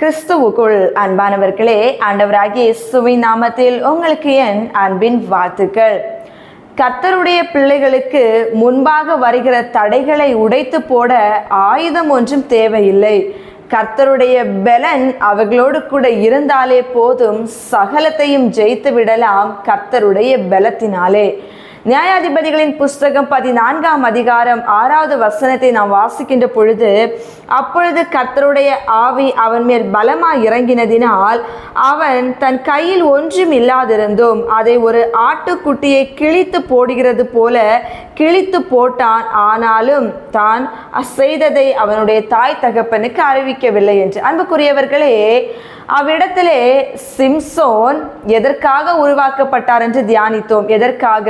கிறிஸ்துவுக்குள் அன்பானவர்களே, ஆண்டவராகிய இயேசுவின் நாமத்தில் உங்களுக்கு என் அன்பின் வாழ்த்துக்கள். கர்த்தருடைய பிள்ளைகளுக்கு முன்பாக வருகிற தடைகளை உடைத்து போட ஆயுதம் ஒன்றும் தேவையில்லை. கர்த்தருடைய பலன் அவர்களோடு கூட இருந்தாலே போதும், சகலத்தையும் ஜெயித்து விடலாம் கர்த்தருடைய பலத்தினாலே. நியாயாதிபதிகளின் புஸ்தகம் 14ஆம் அதிகாரம் 6வது வசனத்தை நாம் வாசிக்கின்ற பொழுது, அப்பொழுது கர்த்தருடைய ஆவி அவன் மேல் பலமாய் இறங்கினதினால் அவன் தன் கையில் ஒன்றும் இல்லாதிருந்தும் அதை ஒரு ஆட்டுக்குட்டியை கிழித்து போடுகிறது போல கிழித்து போட்டான். ஆனாலும் தான் செய்ததை அவனுடைய தாய் தகப்பனுக்கு அறிவிக்கவில்லை என்று. அன்புக்குரியவர்களே, அவ்விடத்திலே சிம்சோன் எதற்காக உருவாக்கப்பட்டார் என்று தியானித்தோம். எதற்காக?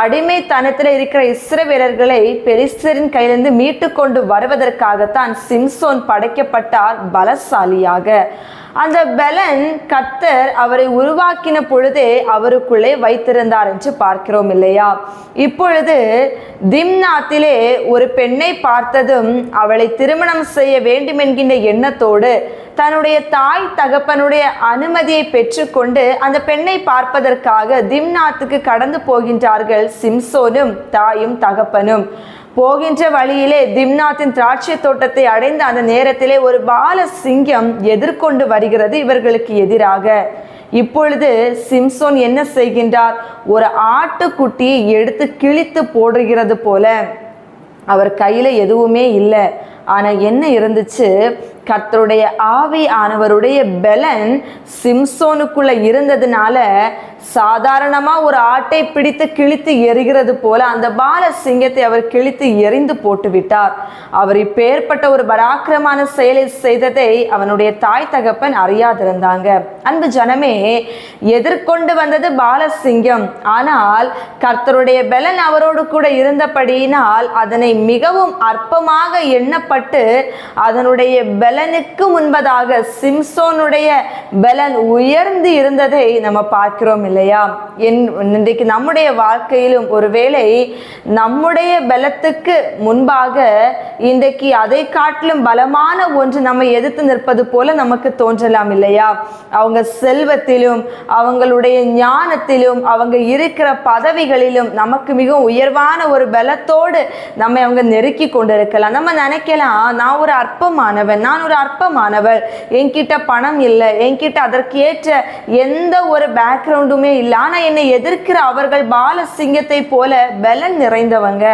அடிமைத்தனத்தில் இருக்கிற இஸ்ரவேலர்களை பெலிஸ்தரின் கையிலிருந்து மீட்டு கொண்டு வருவதற்காகத்தான் சிம்சோன் படைக்கப்பட்டார், பலசாலியாக. அந்த பலன் கர்த்தர் அவரை உருவாக்கின பொழுதே அவருக்குள்ளே வைத்திருந்தார் என்று பார்க்கிறோம் இல்லையா? இப்பொழுது திம்னாத்திலே ஒரு பெண்ணை பார்த்ததும் அவளை திருமணம் செய்ய வேண்டும் என்கின்ற எண்ணத்தோடு தன்னுடைய தாய் தகப்பனுடைய அனுமதியை பெற்றுக்கொண்டு அந்த பெண்ணை பார்ப்பதற்காக திம்னாத்துக்கு கடந்து போகின்றார்கள் சிம்சோனும் தாயும் தகப்பனும். போகின்ற வழியிலே திம்னாத்தின் திராட்சை தோட்டத்தை அடைந்த அந்த நேரத்திலே ஒரு பால சிங்கம் எதிர்கொண்டு வருகிறது இவர்களுக்கு எதிராக. இப்பொழுது சிம்சோன் என்ன செய்கின்றார்? ஒரு ஆட்டுக்குட்டியை எடுத்து கிழித்து போடுகிறது போல. அவர் கையில எதுவுமே இல்லை. ஆனா என்ன இருந்துச்சு? கர்த்தருடைய ஆவியானவருடைய பலன் சிம்சோனுக்குள்ள இருந்ததுனால சாதாரணமா ஒரு ஆட்டை பிடித்து கிழித்து எறிகிறது போல அந்த பால சிங்கத்தை அவர் கிழித்து எறிந்து போட்டு விட்டார். அவர் இப்பேற்பட்ட ஒரு பராக்கிரமான செயலை செய்ததை அவனுடைய தாய் தகப்பன் அறியாதிருந்தாங்க. அன்பு ஜனமே, எதிர்கொண்டு வந்தது பால சிங்கம். ஆனால் கர்த்தருடைய பலன் அவரோடு கூட இருந்தபடியினால் அதனை மிகவும் அற்பமாக எண்ணப்பட்டு அதனுடைய பலனுக்கு முன்பதாக சிம்சோனுடைய பலன் உயர்ந்து இருந்ததை நம்ம பார்க்கிறோம் இல்லையா? இன்றைக்கு நம்முடைய வாழ்க்கையிலும் ஒருவேளை நம்முடைய பலத்துக்கு முன்பாக இன்றைக்கு அதை காட்டிலும் பலமான ஒன்று நம்ம எதிர்த்து நிற்பது போல நமக்கு தோன்றலாம் இல்லையா? அவங்க செல்வத்திலும் அவங்களுடைய ஞானத்திலும் அவங்க இருக்கிற பதவிகளிலும் நமக்கு மிகவும் உயர்வான ஒரு பலத்தோடு நம்ம அவங்க நெருக்கி கொண்டிருக்கலாம். நம்ம நினைக்கலாம், நான் ஒரு அற்பமானவன், நான் ஒரு அற்பமானவள், என்கிட்ட பணம் இல்லை, என்கிட்ட அதற்கு ஏற்ற எந்த ஒரு பேக்ரவுண்டுமே இல்லை. ஆனா என்னை எதிர்க்கிற அவர்கள் பால சிங்கத்தை போல பலன் நிறைந்தவங்க,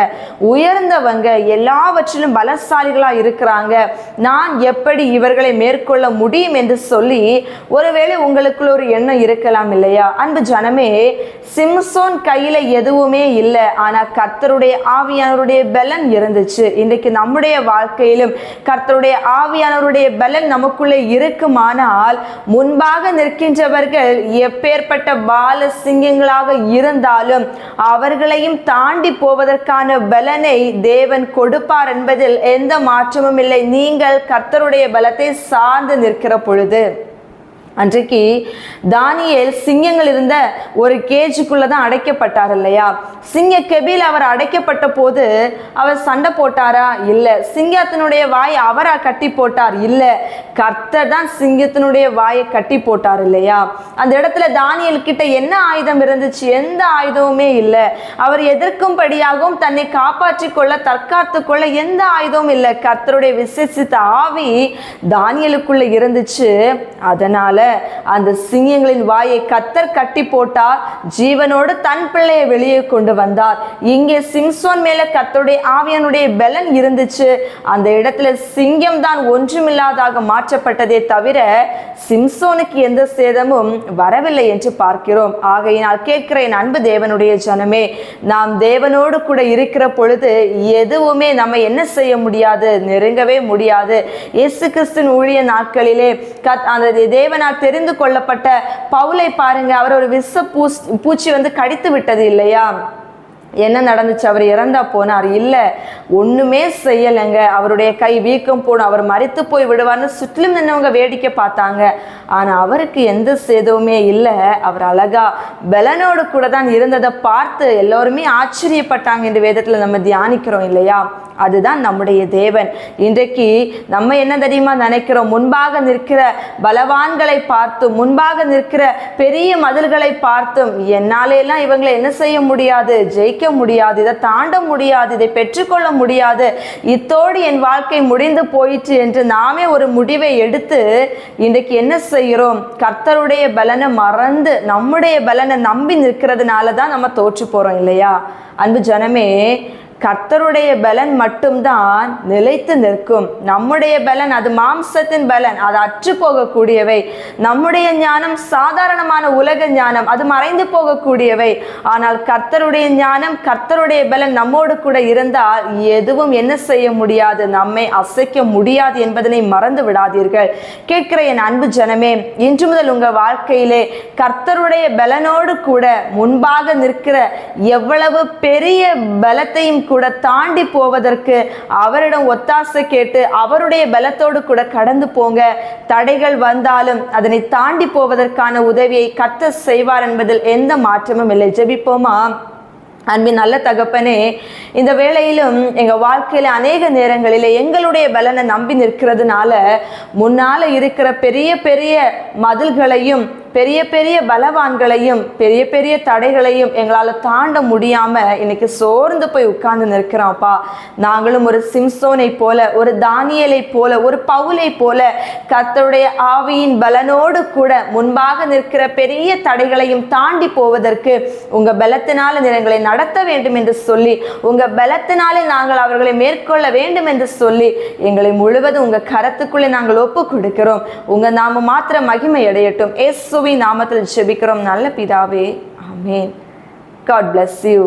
உயர்ந்தவங்க, எல்லாவற்றிலும் பலசாலிகளா இருக்கிறாங்க. நான் எப்படி இவர்களை மேற்கொள்ள முடியும் என்று சொல்லி ஒருவேளை உங்களுக்குள்ள ஒரு எண்ணம் இருக்கலாம் இல்லையா? அன்பு ஜனமே, சிம்சோன் கையில எதுவுமே இல்லை. ஆனா கர்த்தருடைய ஆவியானவருடைய பலன் இருந்துச்சு. இன்றைக்கு நம்முடைய வாழ்க்கையிலும் கர்த்தருடைய ஆவியானவருடைய பலன் நமக்குள்ளே இருக்குமானால் முன்பாக நிற்கின்றவர்கள் எப்பேற்பட்ட பால சிங்கங்களாக இருந்தாலும் அவர்களையும் தாண்டி போவதற்கான பலனை தேவன் கொடுப்பார் என்பதில் எந்த மாற்றமும் இல்லை. நீங்கள் கர்த்தருடைய பலத்தை சார்ந்து நிற்கிற பொழுது. அன்றைக்கு தானியேல் சிங்கங்கள் இருந்த ஒரு கேஜுக்குள்ளதான் அடைக்கப்பட்டார் இல்லையா? சிங்க கெபில் அவர் அடைக்கப்பட்ட போது அவர் சண்டை போட்டாரா? இல்லை. சிங்கத்தினுடைய வாயை அவரா கட்டி போட்டார்? இல்லை. கர்த்தர் தான் சிங்கத்தினுடைய வாயை கட்டி போட்டார் இல்லையா? அந்த இடத்துல தானியேல் கிட்ட என்ன ஆயுதம் இருந்துச்சு? எந்த ஆயுதமுமே இல்லை. அவர் எதிர்க்கும்படியாகவும் தன்னை காப்பாற்றி கொள்ள தற்காத்து கொள்ள எந்த ஆயுதமும் இல்லை. கர்த்தருடைய விசேஷித்த ஆவி தானியேலுக்குள்ள இருந்துச்சு. அதனால அந்த சிங்கங்களின் வாயை கர்த்தர் கட்டி போட்டார். ஜீவனோடு தன் பிள்ளையை வெளியே கொண்டு வந்தார். இங்கே சிம்சோன் மேல கர்த்தருடைய ஆவியானுடைய பலன் இருந்துச்சு. அந்த இடத்துல சிங்கம் தான் ஒன்றுமில்லாதாக மாற்றப்பட்டதே தவிர சிம்சோனுக்கு எந்த சேதமும் வரவில்லை என்று பார்க்கிறோம். ஆகையினால் கேட்கிற என் அன்பு தேவனுடைய ஜனமே, நாம் தேவனோடு கூட இருக்கிற பொழுது எதுவுமே நம்ம என்ன செய்ய முடியாது, நெருங்கவே முடியாது. இயேசு கிறிஸ்துவின் ஊழிய நாட்களிலே அந்த தேவனால் தெரிந்து கொள்ளப்பட்ட பவுலை பாருங்க, அவர் ஒரு விஷ பூச்சி கடித்து விட்டது இல்லையா? என்ன நடந்துச்சு? அவர் இறந்தா போனார்? இல்லை, ஒன்றுமே செய்யலைங்க. அவருடைய கை வீக்கம் போடும், அவர் மரித்து போய் விடுவார்னு சுற்றிலும் நின்றவங்க வேடிக்கை பார்த்தாங்க. ஆனால் அவருக்கு எந்த சேதவுமே இல்லை. அவர் அழகா பலனோடு கூட தான் இருந்ததை பார்த்து எல்லோருமே ஆச்சரியப்பட்டாங்க என்று வேதத்தில் நம்ம தியானிக்கிறோம் இல்லையா? அதுதான் நம்முடைய தேவன். இன்றைக்கு நம்ம என்ன தெரியுமா நினைக்கிறோம்? முன்பாக நிற்கிற பலவான்களை பார்த்தும், முன்பாக நிற்கிற பெரிய மதில்களை பார்த்தும், என்னாலெல்லாம் இவங்களை என்ன செய்ய முடியாது, ஜெயிக்க முடியாது, இதை தாண்ட முடியாது, இதை பெற்றுக்கொள்ள முடியாது, இத்தோடு என் வாழ்க்கை முடிந்து போயிற்று என்று நாமே ஒரு முடிவை எடுத்து இன்றைக்கு என்ன செய்கிறோம்? கர்த்தருடைய பலனை மறந்து நம்முடைய பலனை நம்பி நிற்கிறதுனால தான் நம்ம தோற்று போறோம் இல்லையா? அன்பு ஜனமே, கர்த்தருடைய பலன் மட்டும்தான் நிலைத்து நிற்கும். நம்முடைய பலன் அது மாம்சத்தின் பலன், அது அற்று போகக்கூடியவை. நம்முடைய ஞானம் சாதாரணமான உலக ஞானம், அது மறைந்து போகக்கூடியவை. ஆனால் கர்த்தருடைய ஞானம், கர்த்தருடைய பலன் நம்மோடு கூட இருந்தால் எதுவும் என்ன செய்ய முடியாது, நம்மை அசைக்க முடியாது என்பதனை மறந்து விடாதீர்கள். கேட்கிற என் அன்பு ஜனமே, இன்று முதல் உங்கள் வாழ்க்கையிலே கர்த்தருடைய பலனோடு கூட முன்பாக நிற்கிற எவ்வளவு பெரிய பலத்தையும் கூட தாண்டி போவதற்கு அவரிடம் ஒத்தாசை கேட்டு அவருடைய பலத்தோடு கூட கடந்து போங்க. தடைகள் வந்தாலும் அதனை தாண்டி போவதற்கான உதவியை கர்த்தர் செய்வார் என்பதில் எந்த மாற்றமும் இல்லை. ஜெபிப்போமா? அன்பின் நல்ல தகப்பனே, இந்த வேளையிலும் எங்கள் வாழ்க்கையில் அநேக நேரங்களில் எங்களுடைய பலனை நம்பி நிற்கிறதுனால முன்னால் இருக்கிற பெரிய பெரிய மதில்களையும், பெரிய பெரிய பலவான்களையும், பெரிய பெரிய தடைகளையும் எங்களால் தாண்ட முடியாமல் இன்னைக்கு சோர்ந்து போய் உட்கார்ந்து நிற்கிறோம்ப்பா. நாங்களும் ஒரு சிம்சோனை போல, ஒரு தானியலை போல, ஒரு பவுலை போல கர்த்தருடைய ஆவியின் பலனோடு கூட முன்பாக நிற்கிற பெரிய தடைகளையும் தாண்டி போவதற்கு உங்கள் பலத்தினால எங்களை நடத்த வேண்டும் என்று சொல்லி, உங்கள் பலத்தினாலே நாங்கள் அவர்களை மேற்கொள்ள வேண்டும் என்று சொல்லி எங்களை முழுவதும் உங்கள் கரத்துக்குள்ளே நாங்கள் ஒப்பு கொடுக்கிறோம். உங்கள் நாம மாத்திரம் மகிமை அடையட்டும். இயேசுவின் நாமத்தில் ஜெபிக்கிறோம் நல்ல பிதாவே, ஆமென். God bless you.